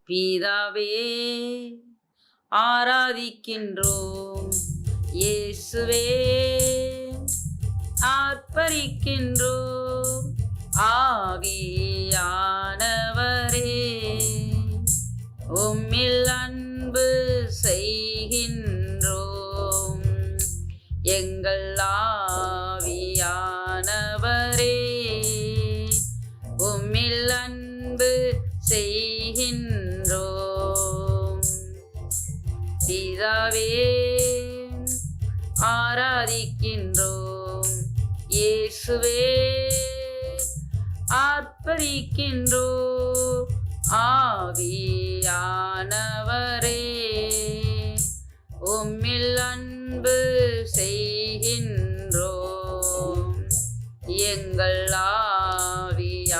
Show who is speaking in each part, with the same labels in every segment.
Speaker 1: பிதாவே ஆராதிக்கின்றோம், இயேசுவே ஆர்ப்பரிக்கின்றோம், ஆவியானவரே உம்மில் அன்பு செய்கின்றோம். எங்கள் ஆவியானவரே உம்மில் அன்பு செய்கின்றோம். பிதாவே ஆராதிக்கின்றோம், இயேசுவே ஆர்ப்பரிக்கின்றோம், ஆவியானவரே உம்மில் அன்பு செய்கின்றோம். எங்கள் ஆவியானவரே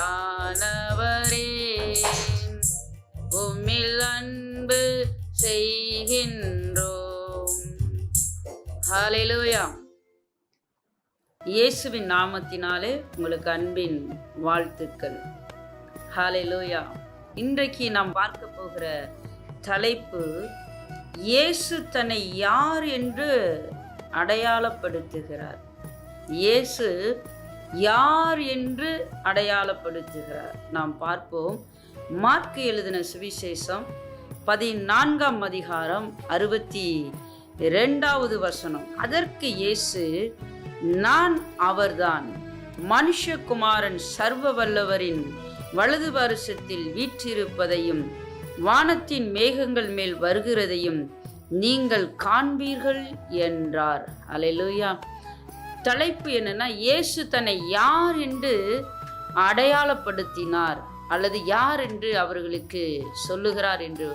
Speaker 1: உம்மில் அன்பு செய்கின்றோம். ஹல்லேலூயா. இயேசுவின் நாமத்தினாலே உங்களுக்கு அன்பின் வாழ்த்துக்கள். ஹல்லேலூயா. இன்றைக்கு நாம் பார்க்க போகிற தலைப்பு, இயேசு தன்னை யார் என்று அடையாளப்படுத்துகிறார். இயேசு யார் என்று அடையாளப்படுத்துகிறார். நாம் பார்ப்போம். மார்க்கு எழுதின சுவிசேஷம் 14ஆம் அதிகாரம் 62வது வசனம். அதற்கு இயேசு, நான் அவர்தான், மனுஷகுமாரன் சர்வ வல்லவரின் வலது வருஷத்தில் வீற்றிருப்பதையும் வானத்தின் மேகங்கள் மேல் வருகிறதையும் நீங்கள் காண்பீர்கள் என்றார். அல்லேலூயா. தலைப்பு என்னன்னா, இயேசு தன்னை யார் என்று அடையாளப்படுத்தினார் அல்லது யார் என்று அவர்களுக்கு சொல்லுகிறார் என்று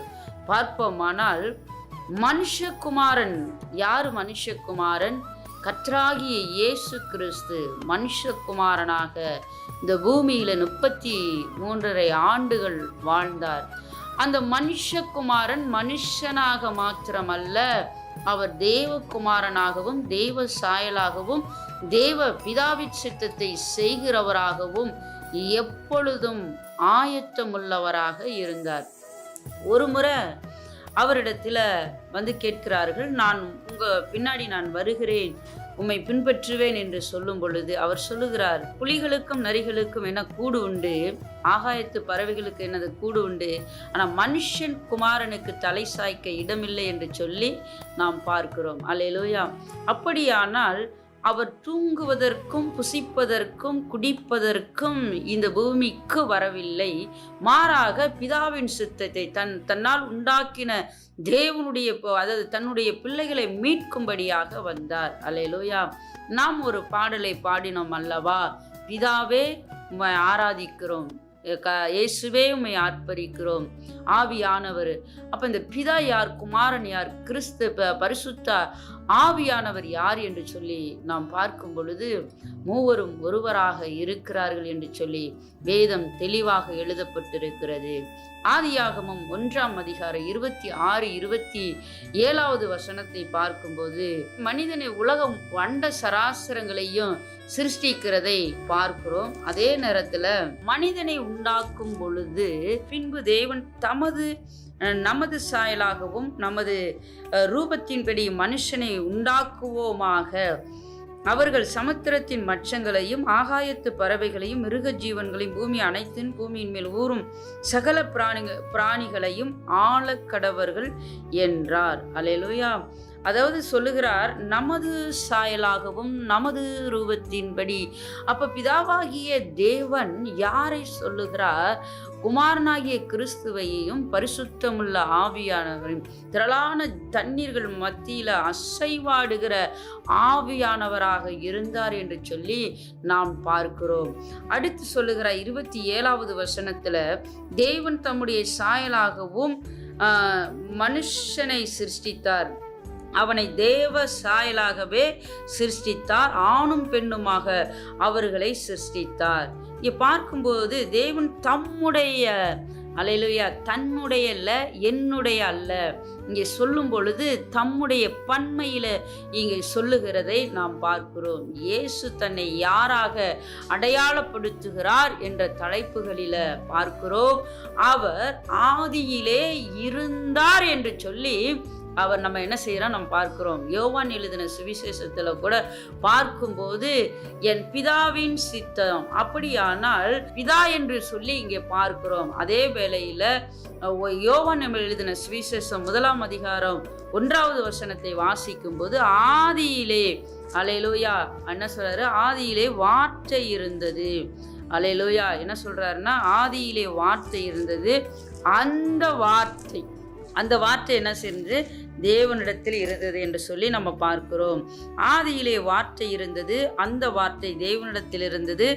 Speaker 1: பார்ப்போமானால், மனுஷகுமாரன். யார் மனுஷகுமாரன்? கர்த்தராகிய இயேசு கிறிஸ்து மனுஷகுமாரனாக இந்த பூமியில 33.5 ஆண்டுகள் வாழ்ந்தார். அந்த மனுஷகுமாரன் மனுஷனாக மாத்திரமல்ல, அவர் தேவகுமாரனாகவும் தேவ சாயலாகவும் தேவ பிதாவின் சித்தத்தை செய்கிறவராகவும் எப்பொழுதும் ஆயத்தமுள்ளவராக இருந்தார். ஒரு முறை அவரிடத்துல வந்து கேட்கிறார்கள், நான் உங்க பின்னாடி நான் வருகிறேன், உம்மை பின்பற்றுவேன் என்று சொல்லும் பொழுது அவர் சொல்லுகிறார், புலிகளுக்கும் நரிகளுக்கும் என்ன கூடு உண்டு, ஆகாயத்து பறவைகளுக்கு என்னது கூடு உண்டு, ஆனால் மனுஷன் குமாரனுக்கு தலை சாய்க்க இடமில்லை என்று சொல்லி நாம் பார்க்கிறோம். அல்லேலூயா. அப்படியானால் அவர் தூங்குவதற்கும் புசிப்பதற்கும் குடிப்பதற்கும் இந்த பூமிக்கு வரவில்லை. மாறாக பிதாவின் சித்தத்தை தன்னால் உண்டாக்கின தேவனுடைய, அதாவது தன்னுடைய பிள்ளைகளை மீட்கும்படியாக வந்தார். அல்லேலூயா. நாம் ஒரு பாடலை பாடினோம் அல்லவா, பிதாவே உம்மை ஆராதிக்கிறோம், இயேசுவே உம்மை ஆர்ப்பரிக்கிறோம், ஆவியானவர். அப்ப இந்த பிதா யார், குமாரன் யார், கிறிஸ்து பரிசுத்த ஆவியானவர் யார் என்று சொல்லி நாம் பார்க்கும் பொழுது, மூவரும் ஒருவராக இருக்கிறார்கள் என்று சொல்லி வேதம் தெளிவாக எழுதப்பட்டிருக்கிறது. ஆதியாகமம் 1ஆம் அதிகாரம் 26, 27வது வசனத்தை பார்க்கும்போது, மனிதனை உலகம் வண்ட சராசரங்களையும் சிருஷ்டிக்கிறதை பார்க்கிறோம். அதே நேரத்துல மனிதனை உண்டாக்கும் பொழுது பின்பு தேவன் நமது சாயலாகவும் நமது ரூபத்தின்படி மனுஷனை உண்டாக்குவோமாக, அவர்கள் சமுத்திரத்தின் மச்சங்களையும் ஆகாயத்து பறவைகளையும் மிருக ஜீவன்களையும் பூமி அனைத்தின் பூமியின் மேல் ஊறும் சகல பிராணிகளையும் ஆளக்கடவர்கள் என்றார். அல்லேலூயா. அதாவது சொல்லுகிறார், நமது சாயலாகவும் நமது ரூபத்தின்படி. அப்ப பிதாவாகிய தேவன் யாரை சொல்லுகிறார்? குமாரனாகிய கிறிஸ்துவையும் பரிசுத்தமுள்ள ஆவியானவரையும் திரளான தண்ணீர்கள் மத்தியில அசைவாடுகிற ஆவியானவராக இருந்தார் என்று சொல்லி நாம் பார்க்கிறோம். அடுத்து சொல்லுகிற 27வது வசனத்துல, தேவன் தம்முடைய சாயலாகவும் மனுஷனை சிருஷ்டித்தார், அவனை தேவ சாயலாகவே சிருஷ்டித்தார், ஆணும் பெண்ணுமாக அவர்களை சிருஷ்டித்தார். இங்கே பார்க்கும்போது தேவன் தம்முடைய அல்லேலூயா. தன்னுடைய அல்ல, என்னுடைய அல்ல. இங்கே சொல்லும் பொழுது தம்முடைய பன்மையில இங்கே சொல்லுகிறதை நாம் பார்க்கிறோம். இயேசு தன்னை யாராக அடையாளப்படுத்துகிறார் என்ற தலைப்புகளில பார்க்கிறோம். அவர் ஆதியிலே இருந்தார் என்று சொல்லி அவர் நம்ம என்ன செய்யறோம் நம்ம பார்க்கிறோம். யோவான் எழுதின சுவிசேஷத்துல கூட பார்க்கும்போது என் பிதாவின் சித்தம், அப்படியானால் பிதா என்று சொல்லி இங்கே பார்க்கிறோம். அதே வேளையில யோவான் எழுதின சுவிசேஷம் 1ஆம் அதிகாரம் 1வது வசனத்தை வாசிக்கும் போது ஆதியிலே, அல்லேலூயா, என்ன சொல்றாரு, ஆதியிலே வார்த்தை இருந்தது. அல்லேலூயா, என்ன சொல்றாருன்னா ஆதியிலே வார்த்தை இருந்தது, அந்த வார்த்தை என்ன செஞ்சு தேவனிடத்தில் இருந்தது என்று சொல்லி நம்ம பார்க்கிறோம். ஆதியிலே வார்த்தை இருந்தது, அந்த வார்த்தை தேவனிடத்தில் இருந்தது,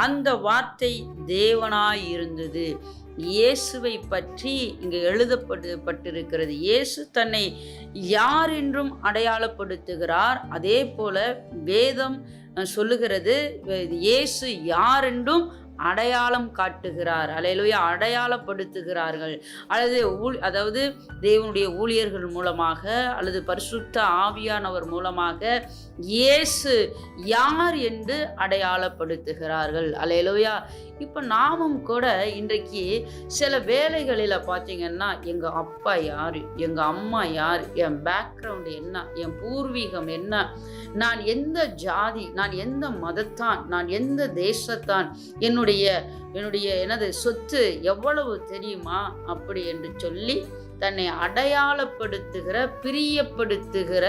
Speaker 1: அந்த வார்த்தை தேவனாய் இருந்தது. இயேசுவை பற்றி இங்கு எழுதப்பட்டிருக்கிறது. இயேசு தன்னை யார் என்றும் அடையாளப்படுத்துகிறார். அதே போல வேதம் சொல்லுகிறது இயேசு யார் என்றும் அடையாளம் காட்டுகிறார். அல்லேலூயா, அடையாளப்படுத்துகிறார்கள். அதாவது தேவனுடைய ஊழியர்கள் மூலமாக அல்லது பரிசுத்த ஆவியானவர் மூலமாக இயேசு யார் என்று அடையாளப்படுத்துகிறார்கள். அல்லேலூயா. இப்போ நாமும் கூட இன்றைக்கு சில வேலைகளில் பார்த்தீங்கன்னா எங்கள் அப்பா யார், எங்கள் அம்மா யார், என் பேக்ரவுண்டு என்ன, என் பூர்வீகம் என்ன, நான் எந்த ஜாதி, நான் எந்த மதத்தான், நான் எந்த தேசத்தான், என்னுடைய எனது சொத்து எவ்வளவு தெரியுமா அப்படி என்று சொல்லி தன்னை அடையாளப்படுத்துகிற, பிரியப்படுத்துகிற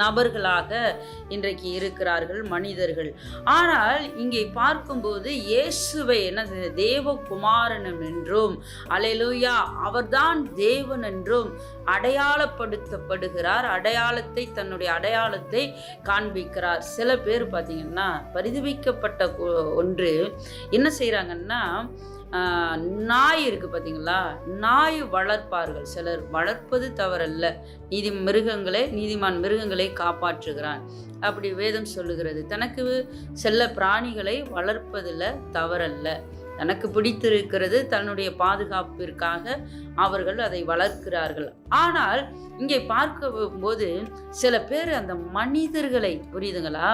Speaker 1: நபர்களாக இன்றைக்கு இருக்கிறார்கள் மனிதர்கள். ஆனால் இங்கே பார்க்கும்போது இயேசுவை என்ன தேவகுமாரனும் என்றும், அல்லேலூயா, அவர்தான் தேவன் என்றும் அடையாளப்படுத்தப்படுகிறார். தன்னுடைய அடையாளத்தை காண்பிக்கிறார். சில பேர் பார்த்தீங்கன்னா பரிதபிக்கப்பட்ட ஒன்று என்ன செய்கிறாங்கன்னா, நாய் இருக்கு பார்த்தீங்களா, நாய் வளர்ப்பார்கள். சிலர் வளர்ப்பது தவறல்ல, நீதிமான் மிருகங்களை காப்பாற்றுகிறான் அப்படி வேதம் சொல்லுகிறது. தனக்கு செல்ல பிராணிகளை வளர்ப்பதில் தவறல்ல, தனக்கு பிடித்திருக்கிறது, தன்னுடைய பாதுகாப்பிற்காக அவர்கள் அதை வளர்க்கிறார்கள். ஆனால் இங்கே பார்க்கும்போது சில பேர் அந்த மனிதர்களை, புரியுதுங்களா,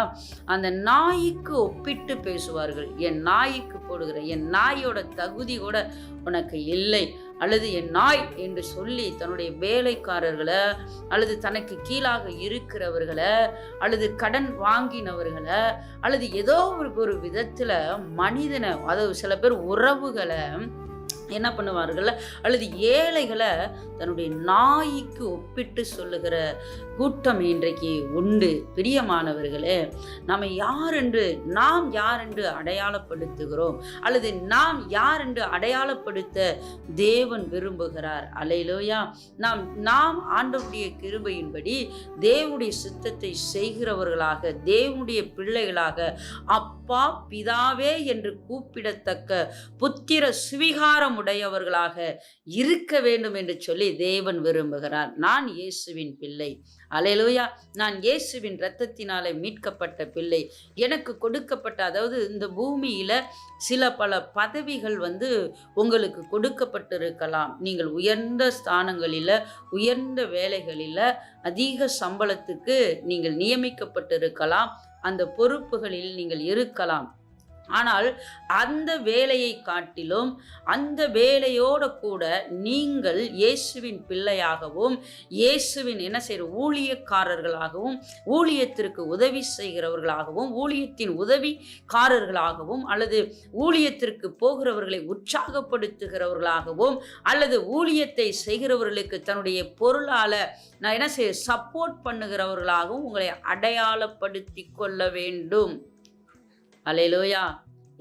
Speaker 1: அந்த நாய்க்கு ஒப்பிட்டு பேசுவார்கள். என் நாய்க்கு போடுகிற, என் நாயோட தகுதி கூட உனக்கு இல்லை, அல்லது என் நாய் என்று சொல்லி தன்னுடைய வேலைக்காரர்களை அல்லது தனக்கு கீழாக இருக்கிறவர்களை அல்லது கடன் வாங்கினவர்களை அல்லது ஏதோ ஒரு விதத்தில் மனிதனை, அதாவது சில பேர் உறவுகளை என்ன பண்ணுவார்கள், அல்லது ஏழைகளை தன்னுடைய நாய்க்கு ஒப்பிட்டு சொல்லுகிற கூட்டம் இன்றைக்கு உண்டு. பிரியமானவர்களே, நாம் யார் என்று அடையாளப்படுத்துகிறோம், அல்லது நாம் யார் என்று அடையாளப்படுத்த தேவன் விரும்புகிறார். அல்லேலூயா. நாம் ஆண்டவருடைய கிருபையின்படி தேவனுடைய சித்தத்தை செய்கிறவர்களாக, தேவனுடைய பிள்ளைகளாக, அப்பா பிதாவே என்று கூப்பிடத்தக்க புத்திர சுவிகாரம் உடையவர்களாக இருக்க வேண்டும் என்று சொல்லி தேவன் விரும்புகிறார். நான் இயேசுவின் பிள்ளை. அல்லேலூயா. நான் இயேசுவின் இரத்தத்தினாலே மீட்கப்பட்ட பிள்ளை. எனக்கு கொடுக்கப்பட்ட, அதாவது இந்த பூமியில பல பதவிகள் உங்களுக்கு கொடுக்கப்பட்டிருக்கலாம். நீங்கள் உயர்ந்த ஸ்தானங்களில், உயர்ந்த வேலைகளில், அதிக சம்பளத்துக்கு நீங்கள் நியமிக்கப்பட்டிருக்கலாம். அந்த பொறுப்புகளில் நீங்கள் இருக்கலாம். ஆனால் அந்த வேலையை காட்டிலும், அந்த வேலையோட கூட நீங்கள் இயேசுவின் பிள்ளையாகவும், இயேசுவின் என்ன செய்கிற ஊழியக்காரர்களாகவும், ஊழியத்திற்கு உதவி செய்கிறவர்களாகவும், ஊழியத்தின் உதவிக்காரர்களாகவும், அல்லது ஊழியத்திற்கு போகிறவர்களை உற்சாகப்படுத்துகிறவர்களாகவும், அல்லது ஊழியத்தை செய்கிறவர்களுக்கு தன்னுடைய பொருளால் நான் என்ன செய்ய சப்போர்ட் பண்ணுகிறவர்களாகவும் உங்களை அடையாளப்படுத்தி கொள்ள வேண்டும். அல்லேலூயா.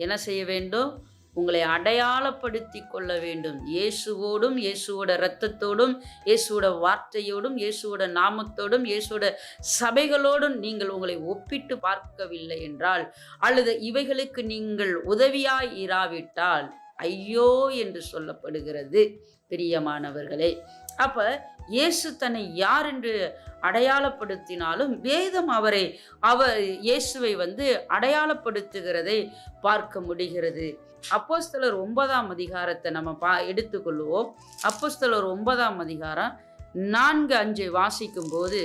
Speaker 1: என்ன செய்ய வேண்டும்? உங்களை அடையாளப்படுத்தி கொள்ள வேண்டும். இயேசுவோடும், இயேசுவோட இரத்தத்தோடும், இயேசுவோட வார்த்தையோடும், இயேசுவோட நாமத்தோடும், இயேசுவோட சபைகளோடும் நீங்கள் உங்களை ஒப்பிட்டு பார்க்கவில்லை என்றால், அல்லது இவைகளுக்கு நீங்கள் உதவியாய் இராவிட்டால், ஐயோ என்று சொல்லப்படுகிறது பிரியமானவர்களே. அப்ப இயேசு தன்னை யார் என்று அடையாளப்படுத்தினாலும் வேதம் அவர் இயேசுவை அடையாளப்படுத்துகிறதை பார்க்க முடிகிறது. அப்போஸ்தலர் 9ஆம் அதிகாரத்தை நம்ம எடுத்துக்கொள்வோம். அப்போஸ்தலர் 9ஆம் அதிகாரம் 4-5 வாசிக்கும் போது,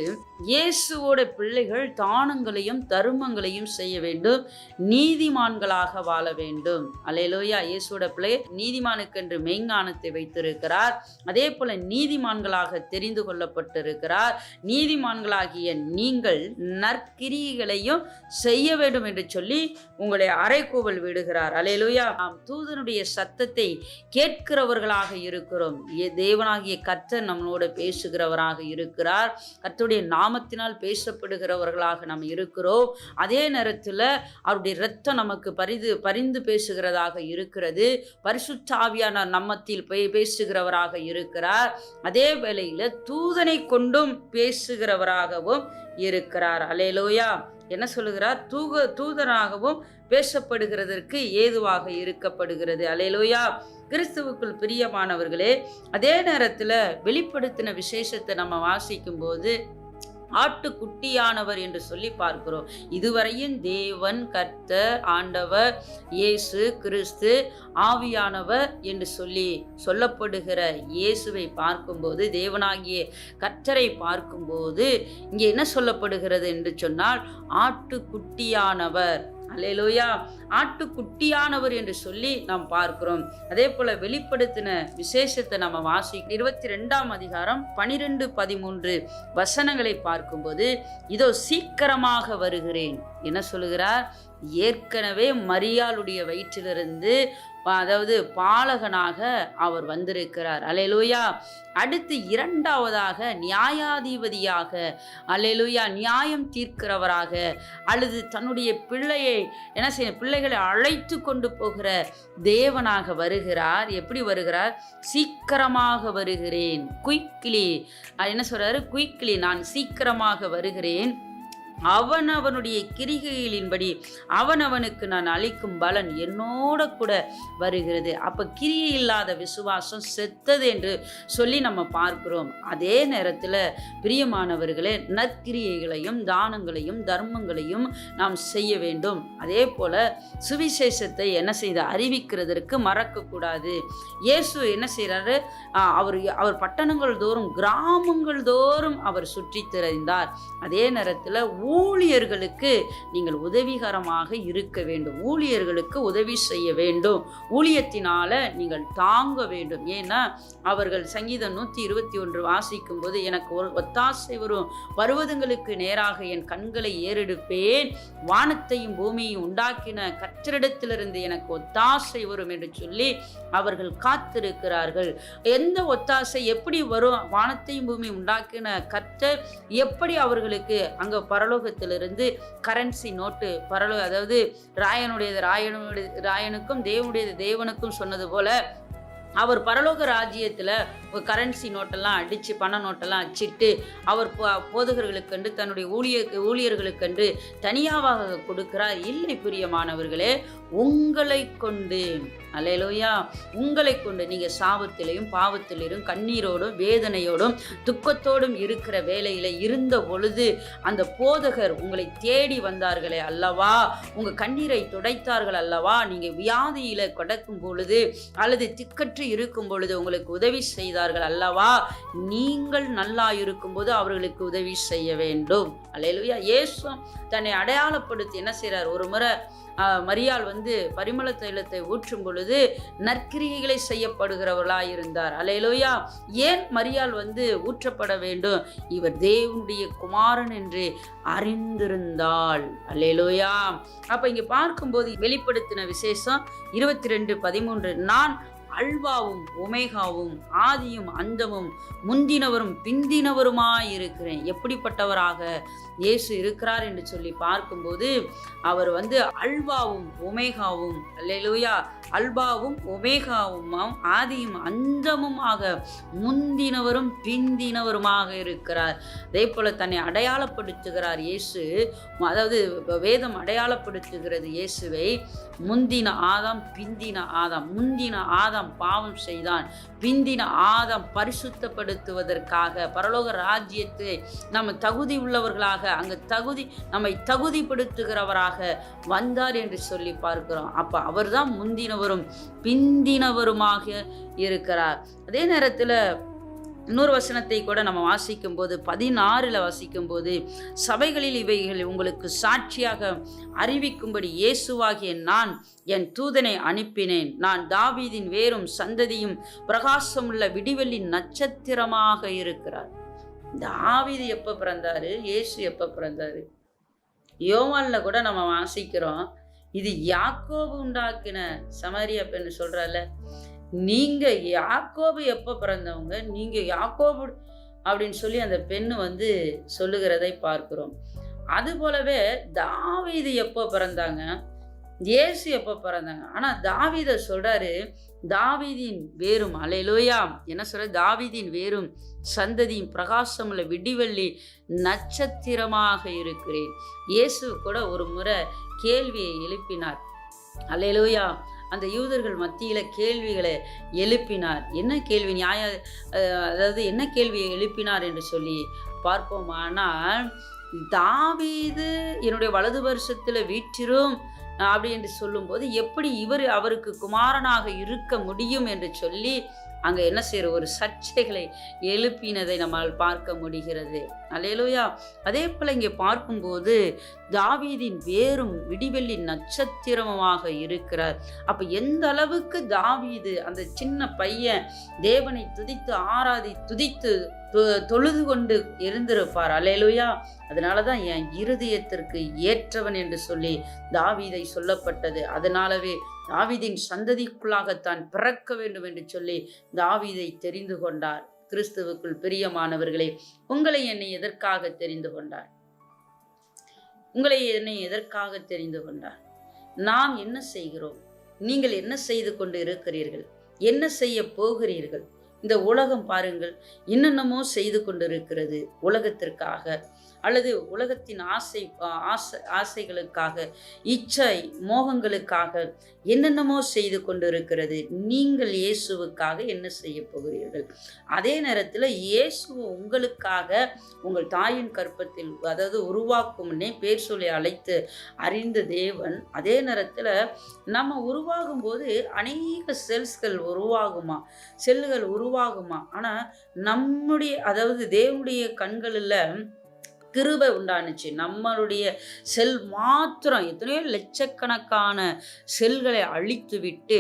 Speaker 1: இயேசுவோட பிள்ளைகள் தானங்களையும் தருமங்களையும் செய்ய வேண்டும், நீதிமான்களாக வாழ வேண்டும். அல்லேலூயா. இயேசுவோட பிள்ளை நீதிமானுக்கென்று மெய்ஞானத்தை வைத்திருக்கிறார். அதே போல நீதிமான்களாக தெரிந்து கொள்ளப்பட்டிருக்கிறார். நீதிமான்களாகிய நீங்கள் நற்கிரியைகளையும் செய்ய வேண்டும் என்று சொல்லி உங்களை அறைகூவல் விடுகிறார். அல்லேலூயா. நாம் தூதனுடைய சத்தத்தை கேட்கிறவர்களாக இருக்கிறோம். தேவனாகிய கர்த்தர் நம்மளோட பேசுகிறவராக இருக்கிறார். கர்த்தருடைய நாமத்தினால் பேசப்படுகிறவர்களாக நாம் இருக்கிறோம். அதே நேரத்தில் அவருடைய இரத்தம் நமக்கு பரிந்து பேசுகிறதாக இருக்கிறது. பரிசுத்த ஆவியானவர் நம்மத்தில் பேசுகிறவராக இருக்கிறார். அதே வேளையில் தூதனை கொண்டும் பேசுகிறவராகவும் இருக்கிறார். அல்லேலூயா. என்ன சொல்லுகிறார்? தூதனாகவும் பேசப்படுகிறதற்கு ஏதுவாக இருக்கப்படுகிறது. அல்லேலூயா. கிறிஸ்துவுக்குள் பிரியமானவர்களே, அதே நேரத்தில் வெளிப்படுத்தின விசேஷத்தை நம்ம வாசிக்கும் போது ஆட்டுக்குட்டியானவர் என்று சொல்லி பார்க்கிறோம். இதுவரையும் தேவன், கர்த்தர், ஆண்டவர், இயேசு கிறிஸ்து, ஆவியானவர் என்று சொல்லப்படுகிற இயேசுவை பார்க்கும்போது, தேவனாகிய கர்த்தரை பார்க்கும்போது இங்கே என்ன சொல்லப்படுகிறது என்று சொன்னால், ஆட்டுக்குட்டியானவர். அல்லேலூயா. ஆட்டுக்குட்டியானவர் என்று சொல்லி நாம் பார்க்கிறோம். அதே போல வெளிப்படுத்தின விசேஷத்தை நம்ம வாசி 22ஆம் அதிகாரம் 12-13 வசனங்களை பார்க்கும்போது, இதோ சீக்கிரமாக வருகிறேன். என்ன சொல்லுகிறார்? ஏற்கனவே மரியாளுடைய வயிற்றிலிருந்து பாலகனாக அவர் வந்திருக்கிறார். அல்லேலூயா. அடுத்து இரண்டாவதாக நியாயாதிபதியாக, அல்லேலூயா, நியாயம் தீர்க்கிறவராக, அல்லது தன்னுடைய பிள்ளைகளை அழைத்து கொண்டு போகிற தேவனாக வருகிறார். எப்படி வருகிறார்? சீக்கிரமாக வருகிறேன். குயிக்லி. என்ன சொல்றாரு? குயிக்லி, நான் சீக்கிரமாக வருகிறேன். அவனுடைய கிரிகைகளின்படி அவனுக்கு நான் அளிக்கும் பலன் என்னோட கூட வருகிறது. அப்ப கிரியை இல்லாத விசுவாசம் செத்தது என்று சொல்லி நம்ம பார்க்கிறோம். அதே நேரத்தில் பிரியமானவர்களே, நற்கிரியைகளையும் தானங்களையும் தர்மங்களையும் நாம் செய்ய வேண்டும். அதே போல சுவிசேஷத்தை என்ன செய்த அறிவிக்கிறதற்கு மறக்கக்கூடாது. இயேசு என்ன செய்கிறாரு? அவர் பட்டணங்கள் தோறும் கிராமங்கள் தோறும் அவர் சுற்றி திரிந்தார். அதே நேரத்தில் ஊழியர்களுக்கு நீங்கள் உதவிகரமாக இருக்க வேண்டும். ஊழியர்களுக்கு உதவி செய்ய வேண்டும். ஊழியத்தினால நீங்கள் தாங்க வேண்டும். ஏன்னா அவர்கள் சங்கீதம் 121 வாசிக்கும் போது, எனக்கு ஒத்தாசை வரும் பர்வதங்களுக்கு நேராக என் கண்களை ஏறெடுப்பேன், வானத்தையும் பூமியையும் உண்டாக்கின கர்த்தரிடத்திலிருந்து எனக்கு ஒத்தாசை வரும் என்று சொல்லி அவர்கள் காத்திருக்கிறார்கள். எந்த ஒத்தாசை எப்படி வரும்? வானத்தையும் பூமியும் உண்டாக்கின கர்த்தர் எப்படி அவர்களுக்கு அங்க பரலோகத்திலிருந்து கரன்சி நோட்டு அதாவது ராயனுக்கும் தேவனுக்கும் சொன்னது போல அவர் பரலோக ராஜ்யத்தில் கரன்சி நோட்டெல்லாம் அடித்து பண நோட்டெல்லாம் அச்சிட்டு அவர் போதகர்களுக்கென்று தன்னுடைய ஊழியர்களுக்கென்று தனியாக கொடுக்கிறார். இல்லை பிரியமானவர்களே, உங்களை கொண்டு, அல்லேலூயா, உங்களை கொண்டு நீங்கள் சாபத்திலையும் பாவத்திலும் கண்ணீரோடும் வேதனையோடும் துக்கத்தோடும் இருக்கிற வேளையில் இருந்த பொழுது அந்த போதகர் உங்களை தேடி வந்தார்களே அல்லவா, உங்கள் கண்ணீரை துடைத்தார்கள் அல்லவா, நீங்கள் வியாதியில் கிடக்கும் பொழுது அல்லது திக்கற்று இருக்கும் பொழுது உங்களுக்கு உதவி செய்தார்கள் அல்லவா, நீங்கள் நல்லா இருக்கும்போது அவர்களுக்கு உதவி செய்ய வேண்டும். அல்லேலூயா. இயேசு தன்னை அடையாளப்படுத்தி என்ன செய்கிறார்? ஒரு முறை மரியாள் பரிமள தைலத்தை ஊற்றும் பொழுது நற்கிரிகைகளை செய்யப்படுகிறவர்களாய் இருந்தார். அல்லேலூயா. ஏன் மரியாள் ஊற்றப்பட வேண்டும்? இவர் தேவனுடைய குமாரன் என்று அறிந்திருந்தாள். அல்லேலூயா. அப்ப இங்க பார்க்கும்போது வெளிப்படுத்தின விசேஷம் 22:13, நான் அல்வாவும் ஒமேகாவும் ஆதியும் அந்தமும் முந்தினவரும் பிந்தினவருமாய் இருக்கிறேன். எப்படிப்பட்டவராக இயேசு இருக்கிறார் என்று சொல்லி பார்க்கும்போது அவர் அல்வாவும் ஒமேகாவும், அல்லேலூயா, அல்பாவும் ஒமேகாவும் ஆதியும் அந்தமுமாக முந்தினவரும் பிந்தினவருமாக இருக்கிறார். அதே போல தன்னை அடையாளப்படுத்துகிறார் இயேசு. அதாவது வேதம் அடையாளப்படுத்துகிறது இயேசுவை. முந்தின ஆதாம் பிந்தின ஆதாம். முந்தின ஆதாம் பாவம் செய்தான், பிந்தின ஆதாம் பரிசுத்தப்படுத்துவதற்காக பரலோக ராஜ்யத்தை நம்ம தகுதி உள்ளவர்களாக நம்மை தகுதிப்படுத்துகிறவராக வந்தார் என்று சொல்லி பார்க்கிறோம். அப்ப அவர்தான் முந்தினவரும் பிந்தினவருமாக இருக்கிறார். அதே நேரத்தில் இன்னொரு வசனத்தை கூட நம்ம வாசிக்கும் போது 16 வாசிக்கும் போது, சபைகளில் இவைகள் உங்களுக்கு சாட்சியாக அறிவிக்கும்படி இயேசுவாகிய நான் என் தூதனை அனுப்பினேன். நான் தாவீதின் வேரும் சந்ததியும் பிரகாசமுள்ள விடிவெள்ளி நட்சத்திரமாக இருக்கிறார். தாவீது எப்ப பிறந்தாரு? இயேசு எப்ப பிறந்தாரு? யோவான்ல கூட நம்ம வாசிக்கிறோம், இது யாக்கோபு உண்டாக்கின சமாரியா பெண்ணு சொல்றல, நீங்க யாக்கோபு எப்ப பிறந்தவங்க, நீங்க யாக்கோபு அப்படின்னு சொல்லி அந்த பெண்ணு சொல்லுகிறதை பார்க்கிறோம். அது போலவே தாவீது எப்போ பிறந்தாங்க, இயேசு எப்போ பிறந்தாங்க. ஆனா தாவீத சொல்றாரு, தாவீதின் வேரும், அல்லேலூயா, என்ன சொல்ற, தாவீதின் வேரும் சந்ததியும் பிரகாசமுள்ள விடிவெள்ளி நட்சத்திரமாக இருக்கிறேன். இயேசு கூட ஒரு முறை கேள்வியை எழுப்பினார். அல்லேலூயா, அந்த யூதர்கள் மத்தியில கேள்விகளை எழுப்பினார். என்ன கேள்வி? அதாவது என்ன கேள்வியை எழுப்பினார் என்று சொல்லி பார்ப்போமானால், தாவீது என்னுடைய வலது வருஷத்துல வீற்றிரும் அப்படி என்று சொல்லும்போது எப்படி அவருக்கு குமாரனாக இருக்க முடியும் என்று சொல்லி அங்க என்ன செய்யற ஒரு சர்ச்சைகளை எழுப்பினதை நம்மால் பார்க்க முடிகிறது. அல்லேலூயா. அதே போல இங்கே பார்க்கும்போது தாவீதின் வேரும் விடிவெள்ளி நட்சத்திரமாக இருக்கிறார். அப்ப எந்த அளவுக்கு தாவீது அந்த சின்ன பையன் தேவனை துதித்து தொழுது கொண்டு இருந்திருப்பார். அல்லேலூயா. அதனாலதான் என் இருதயத்திற்கு ஏற்றவன் என்று சொல்லி தாவீதை சொல்லப்பட்டது. அதனாலவே தாவீதின் சந்ததிக்குள்ளாகத்தான் பிறக்க வேண்டும் என்று சொல்லி தாவீதை தெரிந்து கொண்டார். கிறிஸ்துவுக்குள் பிரியமானவர்களே, உங்களை என்னை எதற்காக தெரிந்து கொண்டார்? உங்களை என்னை எதற்காக தெரிந்து கொண்டார்? நாம் என்ன செய்கிறோம்? நீங்கள் என்ன செய்து கொண்டு இருக்கிறீர்கள்? என்ன செய்ய போகிறீர்கள்? இந்த உலகம் பாருங்கள், என்னென்னமோ செய்து கொண்டிருக்கிறது. உலகத்திற்காக அல்லது உலகத்தின் ஆசைகளுக்காக, இச்சை மோகங்களுக்காக என்னென்னமோ செய்து கொண்டிருக்கிறது. நீங்கள் இயேசுவுக்காக என்ன செய்ய போகிறீர்கள்? அதே நேரத்தில் இயேசு உங்களுக்காக உங்கள் தாயின் கற்பத்தில், அதாவது உருவாக்கும் முன்னே பேர் சொல்லி அழைத்து அறிந்த தேவன். அதே நேரத்தில் நம்ம உருவாகும் போது அநேக செல்கள் உருவாகுமா, ஆனால் நம்முடைய, அதாவது தேவனுடைய கண்களில் கிருபை உண்டானுச்சு. நம்மளுடைய செல் மாத்திரம் எத்தனையோ லட்சக்கணக்கான செல்களை அழித்து விட்டு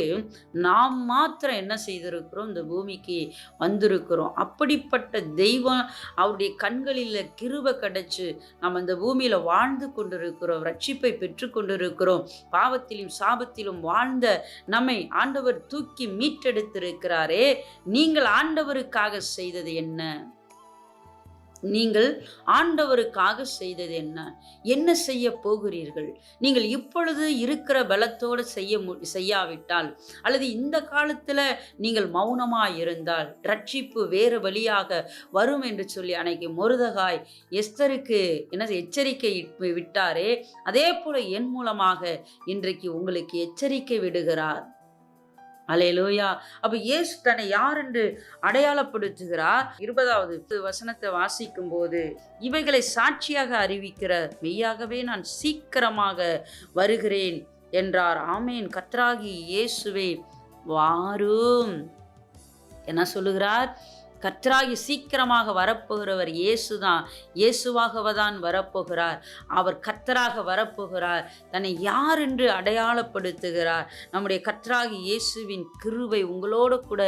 Speaker 1: நாம் மாத்திரம் என்ன செய்திருக்கிறோம்? இந்த பூமிக்கு வந்திருக்கிறோம். அப்படிப்பட்ட தெய்வம் அவருடைய கண்களில் கிருபை கிடைச்சு நம்ம இந்த பூமியில வாழ்ந்து கொண்டிருக்கிறோம், ரட்சிப்பை பெற்று கொண்டிருக்கிறோம். பாவத்திலும் சாபத்திலும் வாழ்ந்த நம்மை ஆண்டவர் தூக்கி மீட்டெடுத்திருக்கிறாரே. நீங்கள் ஆண்டவருக்காக செய்தது என்ன? நீங்கள் ஆண்டவருக்காக செய்தது என்ன? என்ன செய்ய போகிறீர்கள்? நீங்கள் இப்பொழுது இருக்கிற பலத்தோடு செய்யாவிட்டால், அல்லது இந்த காலத்தில் நீங்கள் மௌனமாக இருந்தால் ரட்சிப்பு வேறு வழியாக வரும் என்று சொல்லி அன்னைக்கு மொர்தெகாய் எஸ்தருக்கு எச்சரிக்கை விட்டாரே, அதே போல என் மூலமாக இன்றைக்கு உங்களுக்கு எச்சரிக்கை விடுகிறார். அல்லேலூயா. அப்ப இயேசு தன்னை யார் என்று அடையாளப்படுத்துகிறார். 20வது வசனத்தை வாசிக்கும் போது, இவைகளை சாட்சியாக அறிவிக்கிற மெய்யாகவே நான் சீக்கிரமாக வருகிறேன் என்றார். ஆமேன். கர்த்தராகிய இயேசுவே வாரும். என்ன சொல்லுகிறார்? கர்த்தராகி சீக்கிரமாக வரப்போகிறவர் இயேசுதான். இயேசுவாகவதான் வரப்போகிறார். அவர் கர்த்தராக வரப்போகிறார். தன்னை யார் என்று அடையாளப்படுத்துகிறார். நம்முடைய கர்த்தராகி இயேசுவின் கிருபை உங்களோடு கூட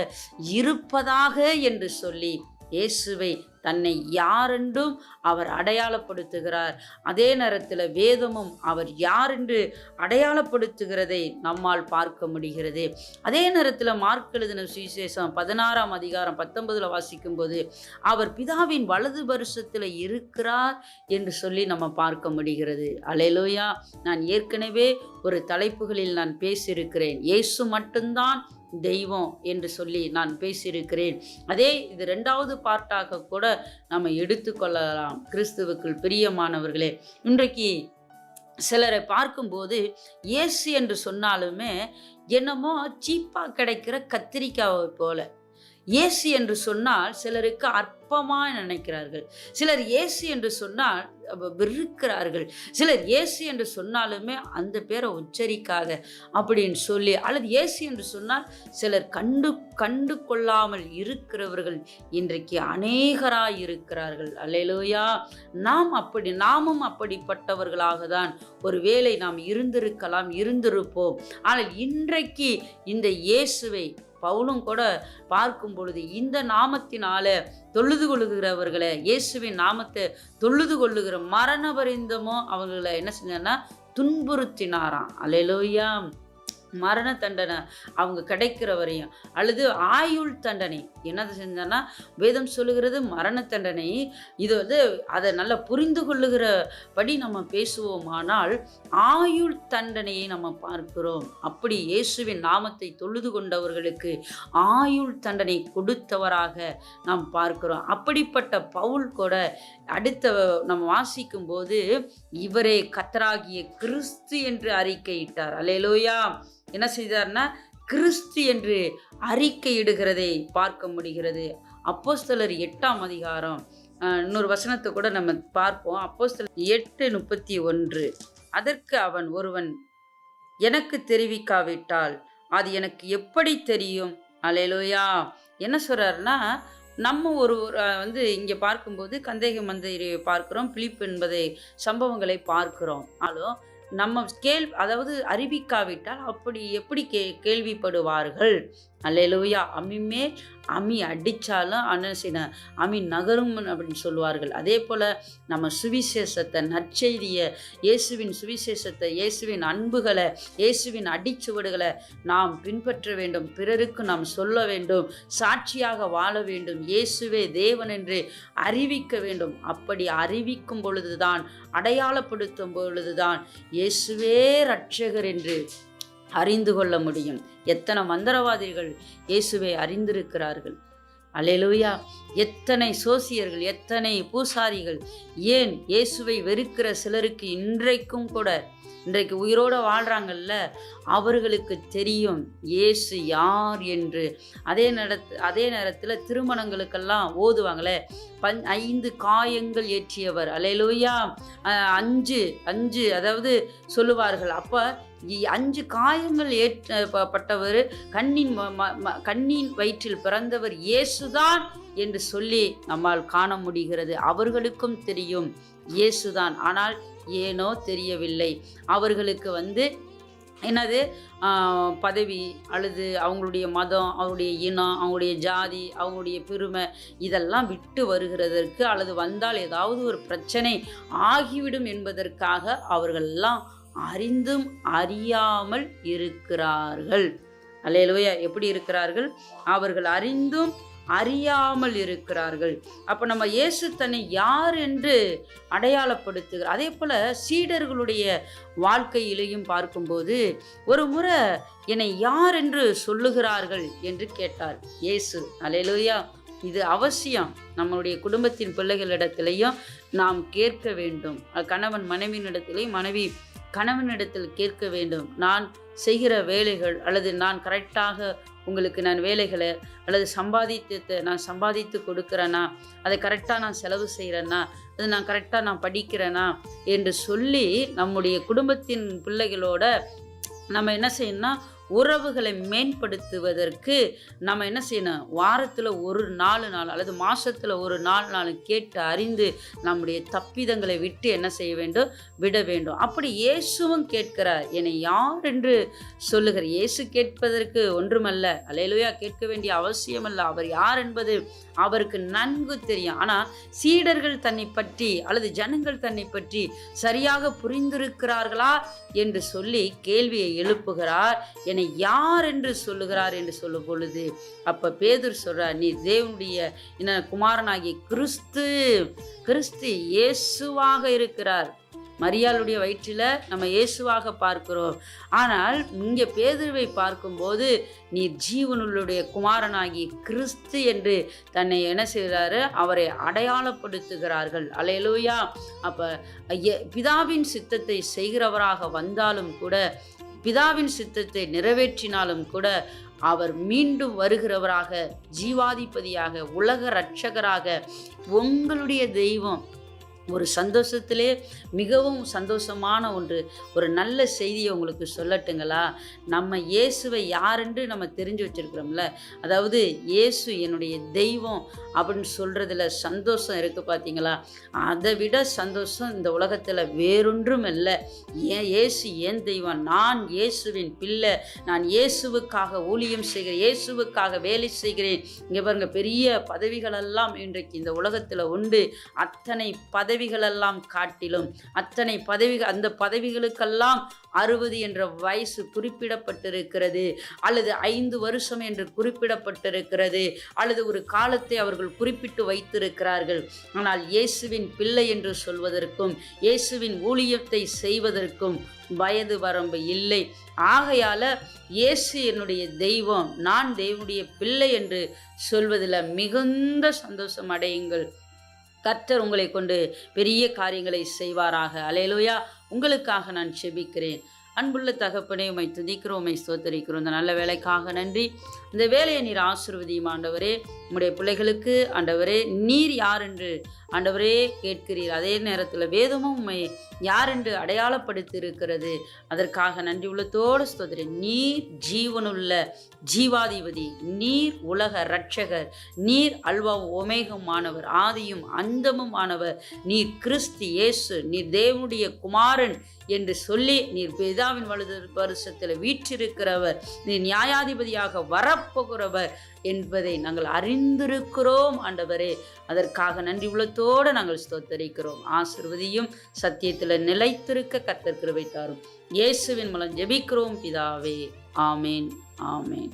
Speaker 1: இருப்பதாக என்று சொல்லி இயேசுவை தன்னை யாரென்றும் அவர் அடையாளப்படுத்துகிறார். அதே நேரத்தில் வேதமும் அவர் யாரென்று அடையாளப்படுத்துகிறதை நம்மால் பார்க்க முடிகிறது. அதே நேரத்தில் மார்க் எழுதின சுவிசேஷம் 16ஆம் அதிகாரம் 19 வாசிக்கும்போது அவர் பிதாவின் வலது பரிசத்தில் இருக்கிறார் என்று சொல்லி நம்ம பார்க்க முடிகிறது. அல்லேலூயா. நான் ஏற்கனவே ஒரு தலைப்புகளில் நான் பேசியிருக்கிறேன். இயேசு மட்டும்தான் தெய்வம் என்று சொல்லி நான் பேசியிருக்கிறேன். அதே இது 2வது பார்ட்டாக கூட நம்ம எடுத்துக்கொள்ளலாம். கிறிஸ்துவுக்குள் பிரியமானவர்களே, இன்றைக்கு சிலரை பார்க்கும்போது இயேசு என்று சொன்னாலுமே என்னமோ சீப்பாக கிடைக்கிற கத்திரிக்காவை போல. இயேசு என்று சொன்னால் சிலருக்கு அற்பமாக நினைக்கிறார்கள். சிலர் இயேசு என்று சொன்னால் வெறுக்கிறார்கள். சிலர் இயேசு என்று சொன்னாலுமே அந்த பேரை உச்சரிக்காத அப்படின்னு சொல்லி, அல்லது இயேசு என்று சொன்னால் சிலர் கண்டு கொள்ளாமல் இருக்கிறவர்கள் இன்றைக்கு அநேகராய் இருக்கிறார்கள். அல்லேலூயா. நாமும் அப்படிப்பட்டவர்களாக தான் ஒருவேளை நாம் இருந்திருப்போம். ஆனால் இன்றைக்கு இந்த இயேசுவை பவுலும் கூட பார்க்கும் பொழுது இந்த நாமத்தினால தொழுது கொள்ளுகிறவர்களை, இயேசுவின் நாமத்தை தொழுது கொள்ளுகிற மரண பரிந்தமோ அவங்களை என்ன செஞ்சான்னா துன்புறுத்தினாராம். அல்லேலூயா. மரண தண்டனை அவங்க கிடைக்கிற வரையும், அல்லது ஆயுள் தண்டனை என்ன செஞ்சான்னா வேதம் சொல்லுகிறது மரண தண்டனை. இது அதை நல்லா புரிந்து கொள்ளுகிறபடி நம்ம பேசுவோமானால் ஆயுள் தண்டனையை நம்ம பார்க்கிறோம். அப்படி இயேசுவின் நாமத்தை தொழுது கொண்டவர்களுக்கு ஆயுள் தண்டனை கொடுத்தவராக நாம் பார்க்கிறோம். அப்படிப்பட்ட பவுல் கூட அடுத்த நம்ம வாசிக்கும் போது இவரே கர்த்தராகிய கிறிஸ்து என்று அறிக்கையிட்டார். அல்லேலூயா. என்ன செய்தார்னா கிறிஸ்து என்று அறிக்கையிடுகிறதை பார்க்க முடிகிறது. அப்போஸ்தலர் 8ஆம் அதிகாரம் இன்னொரு வசனத்தை கூட நம்ம பார்ப்போம். அப்போஸ்தலர் 8:31. அதற்கு அவன் ஒருவன் எனக்கு தெரிவிக்காவிட்டால் அது எனக்கு எப்படி தெரியும்? அல்லேலூயா. என்ன சொல்றாருன்னா, நம்ம ஒரு இங்கே பார்க்கும்போது கந்தேக மந்தையை பார்க்கிறோம், பிலிப் என்பதை சம்பவங்களை பார்க்கிறோம். ஆனாலும் நம்ம அதாவது அறிவிக்காவிட்டால் அப்படி எப்படி கேள்விப்படுவார்கள்? அல்லேலூயா. அம்மி அடித்தாலும் அம்மி நகரும் அப்படின்னு சொல்லுவார்கள். அதே போல் நம்ம சுவிசேஷத்தை, நற்செய்தியை, இயேசுவின் சுவிசேஷத்தை, இயேசுவின் அன்புகளை, இயேசுவின் அடிச்சுவடுகளை நாம் பின்பற்ற வேண்டும். பிறருக்கு நாம் சொல்ல வேண்டும், சாட்சியாக வாழ வேண்டும், இயேசுவே தேவன் என்று அறிவிக்க வேண்டும். அப்படி அறிவிக்கும் பொழுதுதான், அடையாளப்படுத்தும் பொழுதுதான் இயேசுவே இரட்சகர் என்று அறிந்து கொள்ள முடியும். எத்தனை மந்திரவாதிகள் இயேசுவை அறிந்திருக்கிறார்கள். அல்லேலூயா. எத்தனை சோசியர்கள், எத்தனை பூசாரிகள், ஏன் இயேசுவை வெறுக்கிற சிலருக்கு இன்றைக்கு உயிரோடு வாழ்கிறாங்கல்ல, அவர்களுக்கு தெரியும் இயேசு யார் என்று. அதே நேரத்தில் திருமணங்களுக்கெல்லாம் ஓதுவாங்களே 5 காயங்கள் ஏற்றியவர். அல்லேலூயா. 5 அதாவது சொல்லுவார்கள். அப்போ 5 காயங்கள் ஏற்றப்பட்டவர், கண்ணின் வயிற்றில் பிறந்தவர் இயேசுதான் என்று சொல்லி நம்மால் காண முடிகிறது. அவர்களுக்கும் தெரியும் இயேசுதான். ஆனால் ஏனோ தெரியவில்லை. அவர்களுக்கு என்னது பதவி, அல்லது அவங்களுடைய மதம், அவங்களுடைய இனம், அவங்களுடைய ஜாதி, அவங்களுடைய பெருமை இதெல்லாம் விட்டு வருகிறதற்கு, அல்லது வந்தால் ஏதாவது ஒரு பிரச்சனை ஆகிவிடும் என்பதற்காக அவர்களெல்லாம் அறிந்தும் அறியாமல் இருக்கிறார்கள். அல்லேலூயா. எப்படி இருக்கிறார்கள்? அவர்கள் அறிந்தும் அறியாமல் இருக்கிறார்கள். அப்போ நம்ம இயேசு தன்னை யார் என்று அடையாளப்படுத்துகிறார். அதே போல் சீடர்களுடைய வாழ்க்கையிலையும் பார்க்கும்போது ஒரு முறை என்னை யார் என்று சொல்லுகிறார்கள் என்று கேட்டார் இயேசு. அல்லேலூயா. இது அவசியம். நம்மளுடைய குடும்பத்தின் பிள்ளைகளிடத்திலையும் நாம் கேட்க வேண்டும். கணவன் மனைவியினிடத்திலையும் மனைவி கணவனிடத்தில் கேட்க வேண்டும். நான் செய்கிற வேலைகள், அல்லது நான் கரெக்டாக உங்களுக்கு நான் வேலைகளை அல்லது நான் சம்பாதித்து கொடுக்குறேன்னா, அதை கரெக்டாக நான் செலவு செய்கிறேன்னா, அது நான் கரெக்டாக நான் படிக்கிறேன்னா என்று சொல்லி நம்முடைய குடும்பத்தின் பிள்ளைகளோட நம்ம என்ன செய்யணும்னா உறவுகளை மேம்படுத்துவதற்கு நம்ம என்ன செய்யணும்? வாரத்தில் ஒரு 4 நாள் அல்லது மாதத்தில் ஒரு 4 நாள் கேட்டு அறிந்து நம்முடைய தப்பிதங்களை விட்டு என்ன செய்ய வேண்டும்? விட வேண்டும். அப்படி இயேசுவும் கேட்கிறார், என்னை யார் என்று சொல்லுகிற? இயேசு கேட்பதற்கு ஒன்றுமல்ல, அல்லேலூயா, கேட்க வேண்டிய அவசியமல்ல. அவர் யார் என்பது அவருக்கு நன்கு தெரியும். ஆனால் சீடர்கள் தன்னை பற்றி அல்லது ஜனங்கள் தன்னை பற்றி சரியாக புரிந்திருக்கிறார்களா என்று சொல்லி கேள்வியை எழுப்புகிறார். என்னை யார் என்று சொல்லுகிறார் என்று சொல்லும் பொழுது அப்ப பேதுரு சொல்றார், நீ தேவனுடைய குமாரனாகிய கிறிஸ்து இயேசுவாக இருக்கிறார். மரியாளுடைய வயிற்றில் நம்ம இயேசுவாக பார்க்கிறோம். ஆனால் இங்கே பேதுருவை பார்க்கும்போது நீர் ஜீவனுடைய குமாரனாகி கிறிஸ்து என்று தன்னை என்ன செய்கிறாரு? அவரை அடையாளப்படுத்துகிறார்கள். அல்லேலூயா. அப்போ பிதாவின் சித்தத்தை செய்கிறவராக வந்தாலும் கூட, பிதாவின் சித்தத்தை நிறைவேற்றினாலும் கூட அவர் மீண்டும் வருகிறவராக, ஜீவாதிபதியாக, உலக இரட்சகராக, உங்களுடைய தெய்வம். ஒரு சந்தோஷத்திலே மிகவும் சந்தோஷமான ஒரு நல்ல செய்தியை உங்களுக்கு சொல்லட்டுங்களா? நம்ம இயேசுவை யாரென்று நம்ம தெரிஞ்சு வச்சிருக்கிறோம்ல, அதாவது இயேசு என்னுடைய தெய்வம் அப்படின்னு சொல்கிறதுல சந்தோஷம் இருக்குது பார்த்தீங்களா? அதை விட சந்தோஷம் இந்த உலகத்தில் வேறொன்றும் இல்லை. இயேசு ஏன் தெய்வம்? நான் இயேசுவின் பிள்ளை, நான் இயேசுவுக்காக ஊழியம் செய்கிறேன், இயேசுவுக்காக வேலை செய்கிறேன். இங்கே பாருங்க, பெரிய பதவிகளெல்லாம் இன்றைக்கு இந்த உலகத்தில் உண்டு. அத்தனை பதவிகளெல்லாம் காட்டிலும் அந்த பதவிகளுக்கெல்லாம் 60 என்ற வயசு குறிப்பிடப்பட்டிருக்கிறது, அல்லது 5 வருஷம் என்று குறிப்பிடப்பட்டிருக்கிறது, அல்லது ஒரு காலத்தை அவர்கள் குறிப்பிட்டு வைத்திருக்கிறார்கள். ஆனால் இயேசுவின் பிள்ளை என்று சொல்வதற்கும் இயேசுவின் ஊழியத்தை செய்வதற்கும் வயது வரம்பு இல்லை. ஆகையால இயேசு என்னுடைய தெய்வம், நான் தேவனுடைய பிள்ளை என்று சொல்வதில் மிகுந்த சந்தோஷம் அடையுங்கள். கர்த்தர் உங்களை கொண்டு பெரிய காரியங்களை செய்வாராக. அல்லேலூயா. உங்களுக்காக நான் செபிக்கிறேன். அன்புள்ள தகப்பனே, உம்மை துதிக்கிறோம், உம்மை ஸ்தோத்தரிக்கிறோம். இந்த நல்ல வேலைக்காக நன்றி. இந்த வேலையை நீர் ஆசீர்வதியும் ஆண்டவரே. உம்முடைய பிள்ளைகளுக்கு ஆண்டவரே, நீர் யார் என்று ஆண்டவரே கேட்கிறீர். அதே நேரத்தில் வேதமும் உம்மை யார் என்று அடையாளப்படுத்தி இருக்கிறது. அதற்காக நன்றி உள்ளத்தோடு ஸ்தோத்திரி. நீர் ஜீவனுள்ள ஜீவாதிபதி, நீர் உலக இரட்சகர், நீர் அல்வா ஒமேகமானவர், ஆதியும் அந்தமும் ஆனவர், நீர் கிறிஸ்து இயேசு, நீர் தேவனுடைய குமாரன் என்று சொல்லி நீர் பிதாவின் வலது வருஷத்தில் வீற்றிருக்கிறவர், நீர் நியாயாதிபதியாக வரப்போகிறவர் என்பதை நாங்கள் அறிந்திருக்கிறோம் ஆண்டவரே. அதற்காக நன்றி உள்ளத்தோடு நாங்கள் ஸ்தோத்தரிக்கிறோம். ஆசீர்வதியும், சத்தியத்தில் நிலைத்திருக்க கர்த்தர் கிருபை தாரும். இயேசுவின் மூலம் ஜெபிக்கிறோம் பிதாவே. ஆமேன், ஆமேன்.